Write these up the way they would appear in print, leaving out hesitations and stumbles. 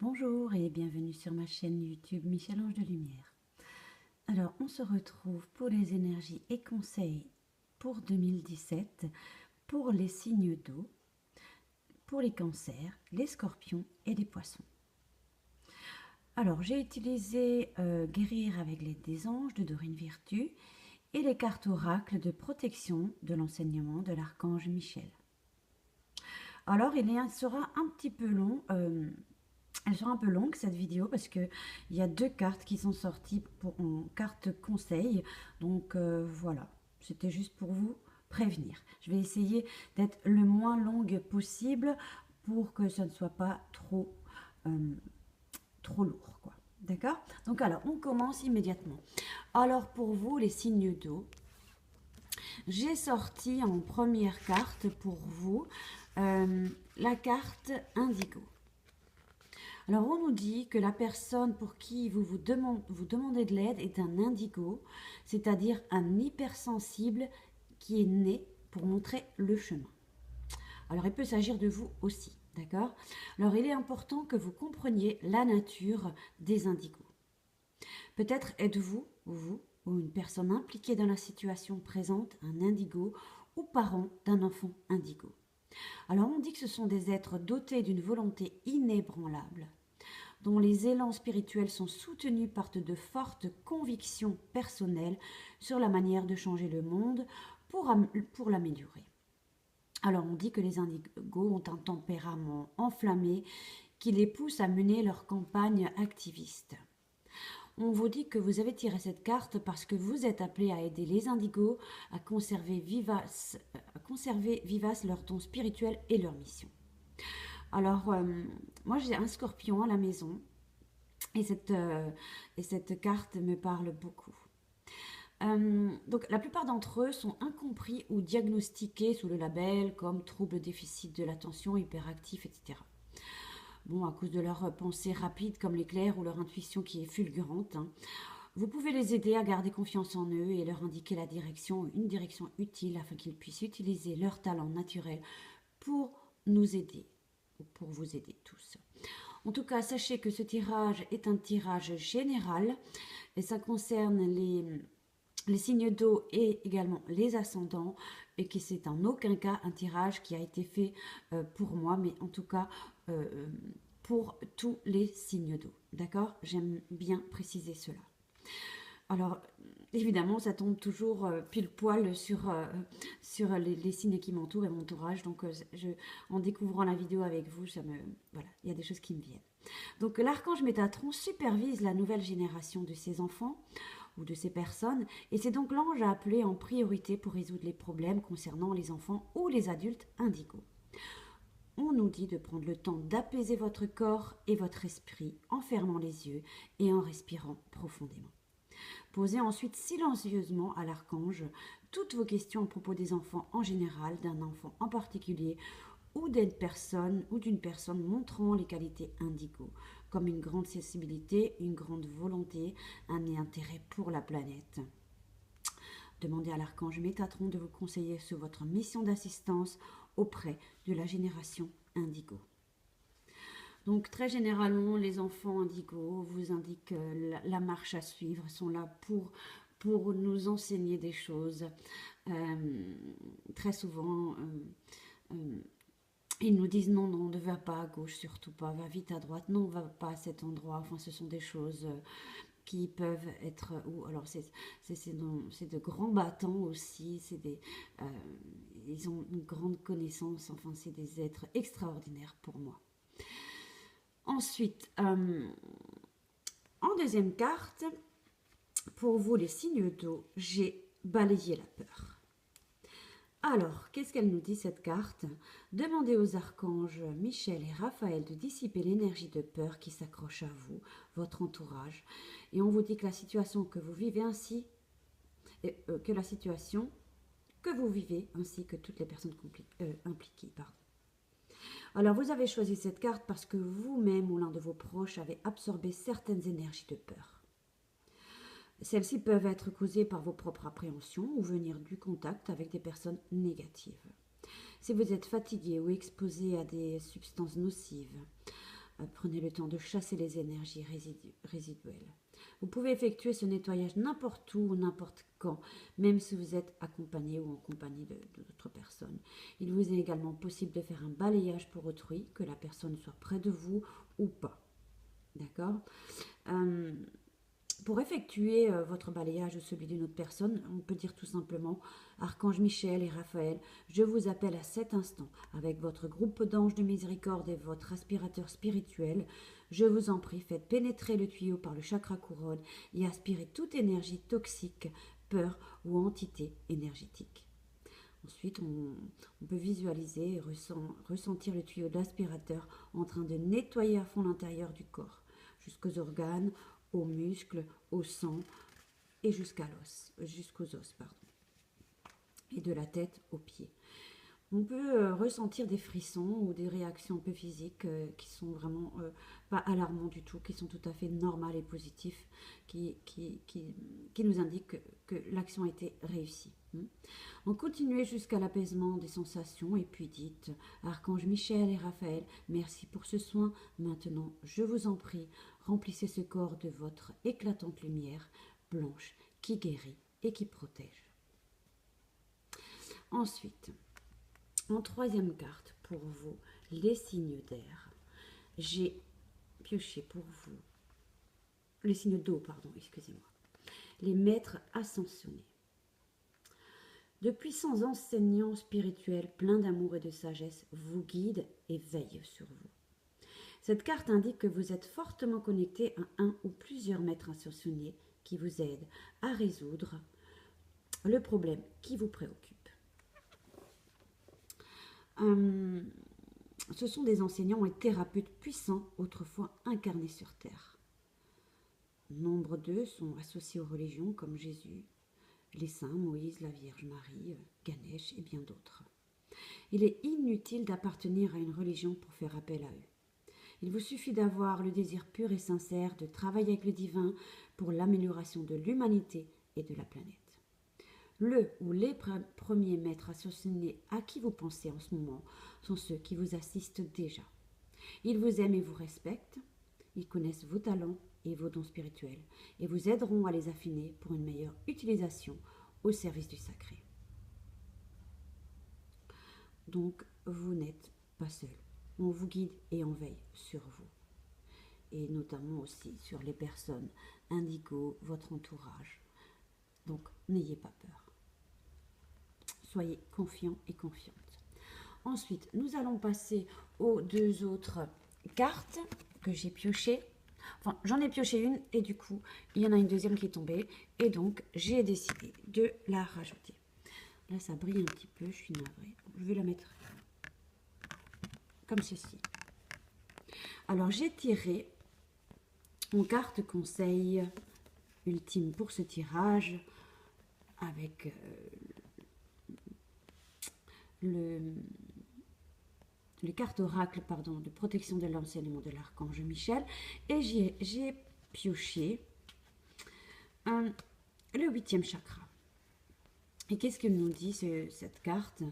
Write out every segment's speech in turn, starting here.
Bonjour et bienvenue sur ma chaîne YouTube Michel-Ange de Lumière. Alors, on se retrouve pour les énergies et conseils pour 2017, pour les signes d'eau, pour les cancers, les scorpions et les poissons. Alors, j'ai utilisé Guérir avec l'aide des anges de Dorine Virtue et les cartes oracles de protection de l'enseignement de l'archange Michel. Alors, sera un petit peu long. Elle sera un peu longue cette vidéo parce que il y a deux cartes qui sont sorties en carte conseil. Donc voilà, c'était juste pour vous prévenir. Je vais essayer d'être le moins longue possible pour que ça ne soit pas trop lourd, quoi. D'accord? Donc alors, on commence immédiatement. Alors pour vous, les signes d'eau, j'ai sorti en première carte pour vous la carte Indigo. Alors, on nous dit que la personne pour qui vous demandez de l'aide est un indigo, c'est-à-dire un hypersensible qui est né pour montrer le chemin. Alors, il peut s'agir de vous aussi, d'accord? Alors, il est important que vous compreniez la nature des indigos. Peut-être êtes-vous, vous, ou une personne impliquée dans la situation présente, un indigo ou parent d'un enfant indigo. Alors on dit que ce sont des êtres dotés d'une volonté inébranlable, dont les élans spirituels sont soutenus par de fortes convictions personnelles sur la manière de changer le monde pour l'améliorer. Alors on dit que les indigos ont un tempérament enflammé qui les pousse à mener leur campagne activiste. On vous dit que vous avez tiré cette carte parce que vous êtes appelé à aider les indigos à conserver vivace leur don spirituel et leur mission. Alors, moi j'ai un scorpion à la maison et cette carte me parle beaucoup. Donc la plupart d'entre eux sont incompris ou diagnostiqués sous le label comme trouble déficit de l'attention, hyperactif, etc. Bon, à cause de leur pensée rapide comme l'éclair ou leur intuition qui est fulgurante. Vous pouvez les aider à garder confiance en eux et leur indiquer une direction utile afin qu'ils puissent utiliser leur talent naturel pour nous aider, ou pour vous aider tous. En tout cas, sachez que ce tirage est un tirage général et ça concerne les signes d'eau et également les ascendants et que c'est en aucun cas un tirage qui a été fait pour moi, mais en tout cas pour tous les signes d'eau. D'accord? J'aime bien préciser cela. Alors, évidemment, ça tombe toujours pile poil sur les signes qui m'entourent et mon entourage. Donc, en découvrant la vidéo avec vous, voilà, il y a des choses qui me viennent. Donc, l'archange Métatron supervise la nouvelle génération de ses enfants ou de ces personnes, et c'est donc l'ange à appeler en priorité pour résoudre les problèmes concernant les enfants ou les adultes indigos. On nous dit de prendre le temps d'apaiser votre corps et votre esprit en fermant les yeux et en respirant profondément. Posez ensuite silencieusement à l'archange toutes vos questions à propos des enfants en général, d'un enfant en particulier ou d'une personne montrant les qualités indigo, comme une grande sensibilité, une grande volonté, un intérêt pour la planète. Demandez à l'archange Métatron de vous conseiller sur votre mission d'assistance auprès de la génération indigo. Donc très généralement, les enfants indigos vous indiquent la marche à suivre, sont là pour nous enseigner des choses. Très souvent, ils nous disent non, non, ne va pas à gauche, surtout pas, va vite à droite, non, va pas à cet endroit. Enfin, ce sont des choses qui peuvent être, ou alors c'est de grands battants aussi, ils ont une grande connaissance, enfin c'est des êtres extraordinaires pour moi. Ensuite, en deuxième carte, pour vous les signes d'eau, j'ai balayé la peur. Alors, qu'est-ce qu'elle nous dit cette carte? Demandez aux archanges Michel et Raphaël de dissiper l'énergie de peur qui s'accroche à vous, votre entourage. Et on vous dit que la situation que vous vivez ainsi, que la situation que vous vivez ainsi que toutes les personnes impliquées. Alors, vous avez choisi cette carte parce que vous-même ou l'un de vos proches avez absorbé certaines énergies de peur. Celles-ci peuvent être causées par vos propres appréhensions ou venir du contact avec des personnes négatives. Si vous êtes fatigué ou exposé à des substances nocives, Prenez le temps de chasser les énergies résiduelles. Vous pouvez effectuer ce nettoyage n'importe où ou n'importe quand, même si vous êtes accompagné ou en compagnie d'autres personnes. Il vous est également possible de faire un balayage pour autrui, que la personne soit près de vous ou pas. D'accord. Pour effectuer votre balayage ou celui d'une autre personne, on peut dire tout simplement: Archange Michel et Raphaël, je vous appelle à cet instant, avec votre groupe d'anges de miséricorde et votre aspirateur spirituel. Je vous en prie, faites pénétrer le tuyau par le chakra couronne et aspirez toute énergie toxique, peur ou entité énergétique. Ensuite, on peut visualiser et ressentir le tuyau d'aspirateur en train de nettoyer à fond l'intérieur du corps, jusqu'aux organes, aux muscles, au sang et jusqu'aux os, et de la tête aux pieds. On peut ressentir des frissons ou des réactions un peu physiques qui sont vraiment pas alarmants du tout, qui sont tout à fait normales et positifs, qui nous indiquent que l'action a été réussie. On continue jusqu'à l'apaisement des sensations et puis dites: Archange Michel et Raphaël, merci pour ce soin. Maintenant, je vous en prie, remplissez ce corps de votre éclatante lumière blanche qui guérit et qui protège. Ensuite, en troisième carte pour vous, les signes d'air, j'ai pioché pour vous, les signes d'eau, pardon, excusez-moi, les maîtres ascensionnés. De puissants enseignants spirituels pleins d'amour et de sagesse vous guident et veillent sur vous. Cette carte indique que vous êtes fortement connecté à un ou plusieurs maîtres ascensionnés qui vous aident à résoudre le problème qui vous préoccupe. Ce sont des enseignants et thérapeutes puissants autrefois incarnés sur Terre. Nombre d'eux sont associés aux religions comme Jésus, les saints, Moïse, la Vierge Marie, Ganesh et bien d'autres. Il est inutile d'appartenir à une religion pour faire appel à eux. Il vous suffit d'avoir le désir pur et sincère de travailler avec le divin pour l'amélioration de l'humanité et de la planète. Le ou les premiers maîtres associés à qui vous pensez en ce moment sont ceux qui vous assistent déjà. Ils vous aiment et vous respectent, ils connaissent vos talents et vos dons spirituels et vous aideront à les affiner pour une meilleure utilisation au service du sacré. Donc, vous n'êtes pas seul. On vous guide et on veille sur vous. Et notamment aussi sur les personnes indigo, votre entourage. Donc, n'ayez pas peur. Soyez confiants et confiantes. Ensuite, nous allons passer aux deux autres cartes que j'ai piochées. Enfin, j'en ai pioché une et du coup, il y en a une deuxième qui est tombée. Et donc, j'ai décidé de la rajouter. Là, ça brille un petit peu, je suis navrée. Je vais la mettre comme ceci. Alors, j'ai tiré mon carte conseil ultime pour ce tirage avec les cartes oracle de protection de l'enseignement de l'archange Michel, et j'ai pioché le 8e chakra. Et qu'est-ce que nous dit cette carte?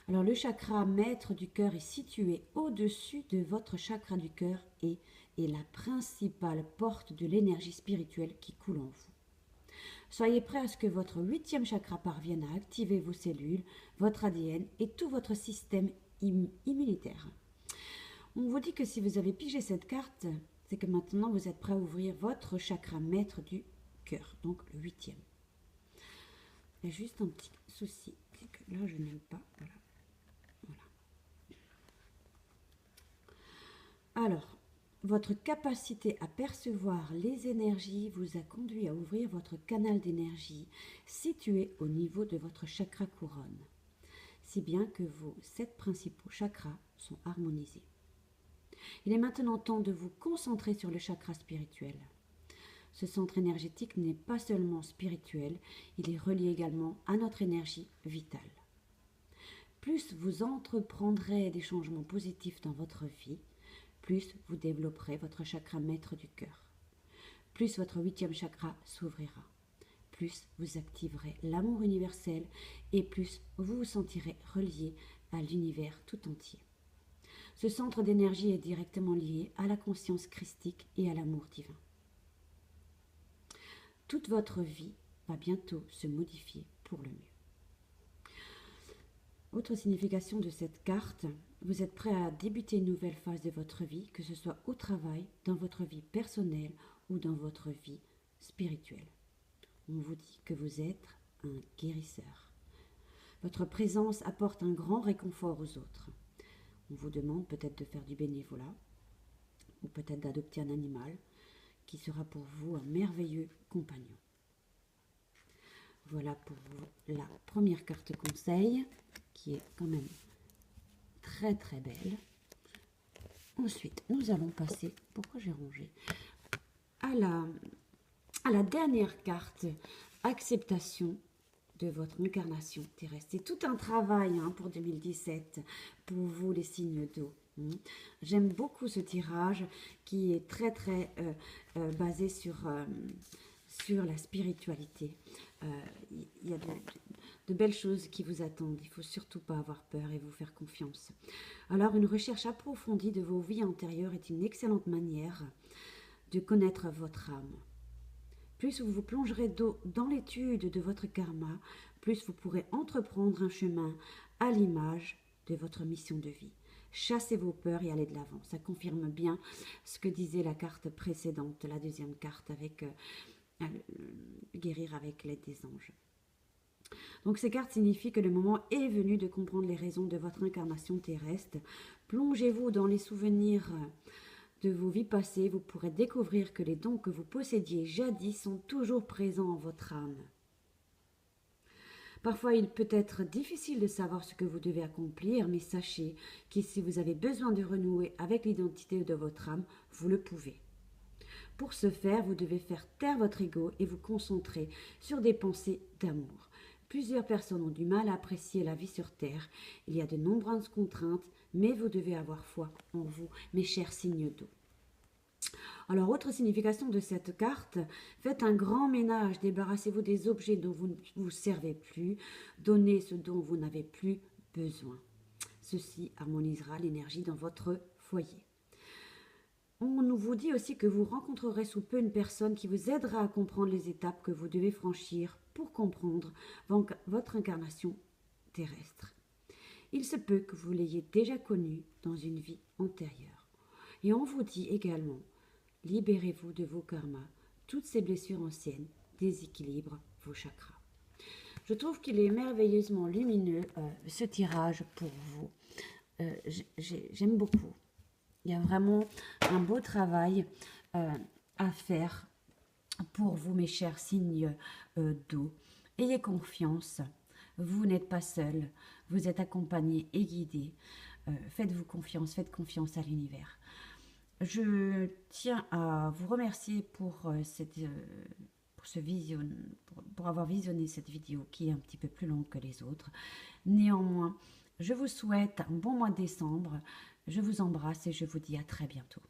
Alors, le chakra maître du cœur est situé au-dessus de votre chakra du cœur et est la principale porte de l'énergie spirituelle qui coule en vous. Soyez prêts à ce que votre 8e chakra parvienne à activer vos cellules, votre ADN et tout votre système immunitaire. On vous dit que si vous avez pigé cette carte, c'est que maintenant vous êtes prêt à ouvrir votre chakra maître du cœur, donc le 8e. Il y a juste un petit souci, c'est que là je n'aime pas. Voilà. Alors, votre capacité à percevoir les énergies vous a conduit à ouvrir votre canal d'énergie situé au niveau de votre chakra couronne, si bien que vos 7 principaux chakras sont harmonisés. Il est maintenant temps de vous concentrer sur le chakra spirituel. Ce centre énergétique n'est pas seulement spirituel, il est relié également à notre énergie vitale. Plus vous entreprendrez des changements positifs dans votre vie, plus vous développerez votre chakra maître du cœur. Plus votre 8e chakra s'ouvrira. Plus vous activerez l'amour universel et plus vous vous sentirez relié à l'univers tout entier. Ce centre d'énergie est directement lié à la conscience christique et à l'amour divin. Toute votre vie va bientôt se modifier pour le mieux. Autre signification de cette carte, vous êtes prêt à débuter une nouvelle phase de votre vie, que ce soit au travail, dans votre vie personnelle ou dans votre vie spirituelle. On vous dit que vous êtes un guérisseur. Votre présence apporte un grand réconfort aux autres. On vous demande peut-être de faire du bénévolat ou peut-être d'adopter un animal qui sera pour vous un merveilleux compagnon. Voilà pour la première carte conseil qui est quand même très très belle. Ensuite, nous allons passer, pourquoi j'ai rangé, à la dernière carte, acceptation de votre incarnation terrestre. C'est tout un travail pour 2017 pour vous les signes d'eau. J'aime beaucoup ce tirage qui est très très basé sur la spiritualité. Il y a de belles choses qui vous attendent. Il ne faut surtout pas avoir peur et vous faire confiance. Alors, une recherche approfondie de vos vies antérieures est une excellente manière de connaître votre âme. Plus vous vous plongerez dans l'étude de votre karma, plus vous pourrez entreprendre un chemin à l'image de votre mission de vie. Chassez vos peurs et allez de l'avant. Ça confirme bien ce que disait la carte précédente, la deuxième carte avec guérir avec l'aide des anges. Donc ces cartes signifient que le moment est venu de comprendre les raisons de votre incarnation terrestre. Plongez-vous dans les souvenirs de vos vies passées, vous pourrez découvrir que les dons que vous possédiez jadis sont toujours présents en votre âme. Parfois, il peut être difficile de savoir ce que vous devez accomplir, mais sachez que si vous avez besoin de renouer avec l'identité de votre âme, vous le pouvez. Pour ce faire, vous devez faire taire votre ego et vous concentrer sur des pensées d'amour. Plusieurs personnes ont du mal à apprécier la vie sur Terre. Il y a de nombreuses contraintes, mais vous devez avoir foi en vous, mes chers signes d'eau. Alors, autre signification de cette carte, faites un grand ménage, débarrassez-vous des objets dont vous ne vous servez plus, donnez ce dont vous n'avez plus besoin. Ceci harmonisera l'énergie dans votre foyer. On nous vous dit aussi que vous rencontrerez sous peu une personne qui vous aidera à comprendre les étapes que vous devez franchir pour comprendre votre incarnation terrestre. Il se peut que vous l'ayez déjà connue dans une vie antérieure. Et on vous dit également, libérez-vous de vos karmas, toutes ces blessures anciennes déséquilibrent vos chakras. Je trouve qu'il est merveilleusement lumineux, ce tirage pour vous. J'aime beaucoup. Il y a vraiment un beau travail à faire pour vous, mes chers signes d'eau. Ayez confiance, vous n'êtes pas seul, vous êtes accompagné et guidé. Faites-vous confiance, faites confiance à l'univers. Je tiens à vous remercier pour avoir visionné cette vidéo qui est un petit peu plus longue que les autres. Néanmoins, je vous souhaite un bon mois de décembre. Je vous embrasse et je vous dis à très bientôt.